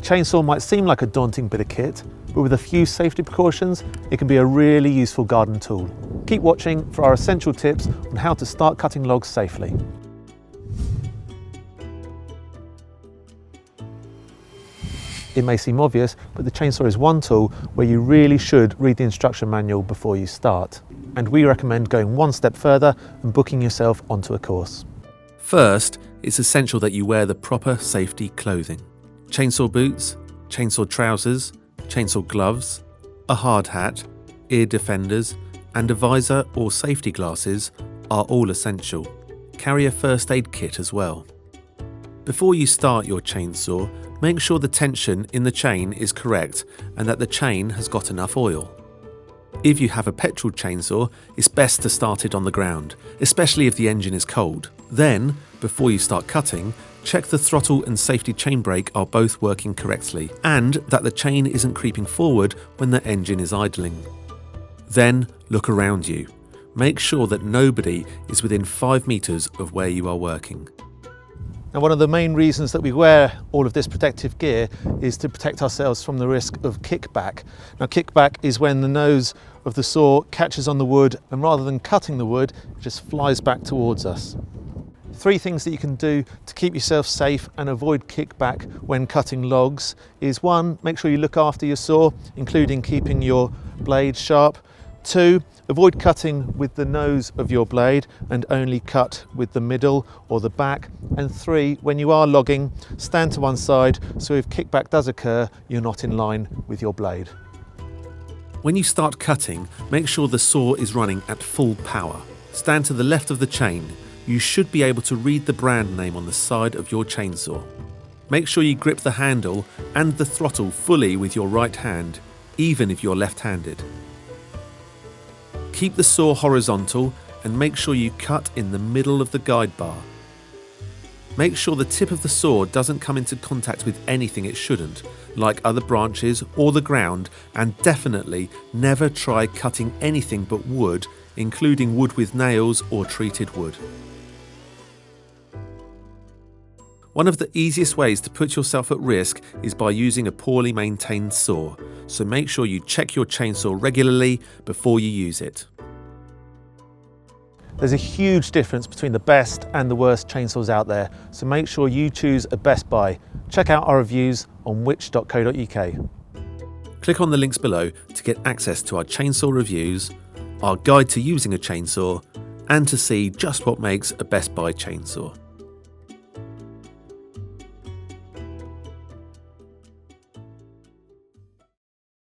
chainsaw might seem like a daunting bit of kit, but with a few safety precautions, it can be a really useful garden tool. Keep watching for our essential tips on how to start cutting logs safely. It may seem obvious, but the chainsaw is one tool where you really should read the instruction manual before you start. And we recommend going one step further and booking yourself onto a course. First, it's essential that you wear the proper safety clothing. Chainsaw boots, chainsaw trousers, chainsaw gloves, a hard hat, ear defenders, and a visor or safety glasses are all essential. Carry a first aid kit as well. Before you start your chainsaw, make sure the tension in the chain is correct and that the chain has got enough oil. If you have a petrol chainsaw, it's best to start it on the ground, especially if the engine is cold. Then, before you start cutting, check the throttle and safety chain brake are both working correctly and that the chain isn't creeping forward when the engine is idling. Then, look around you. Make sure that nobody is within 5 meters of where you are working. Now, one of the main reasons that we wear all of this protective gear is to protect ourselves from the risk of kickback. Now, kickback is when the nose of the saw catches on the wood and rather than cutting the wood, it just flies back towards us. 3 things that you can do to keep yourself safe and avoid kickback when cutting logs is 1, make sure you look after your saw, including keeping your blade sharp. 2, avoid cutting with the nose of your blade and only cut with the middle or the back. And 3, when you are logging, stand to one side so if kickback does occur, you're not in line with your blade. When you start cutting, make sure the saw is running at full power. Stand to the left of the chain. You should be able to read the brand name on the side of your chainsaw. Make sure you grip the handle and the throttle fully with your right hand, even if you're left-handed. Keep the saw horizontal and make sure you cut in the middle of the guide bar. Make sure the tip of the saw doesn't come into contact with anything it shouldn't, like other branches or the ground, and definitely never try cutting anything but wood, including wood with nails or treated wood. One of the easiest ways to put yourself at risk is by using a poorly maintained saw, so make sure you check your chainsaw regularly before you use it. There's a huge difference between the best and the worst chainsaws out there, so make sure you choose a best buy. Check out our reviews on which.co.uk. Click on the links below to get access to our chainsaw reviews, our guide to using a chainsaw, and to see just what makes a best buy chainsaw.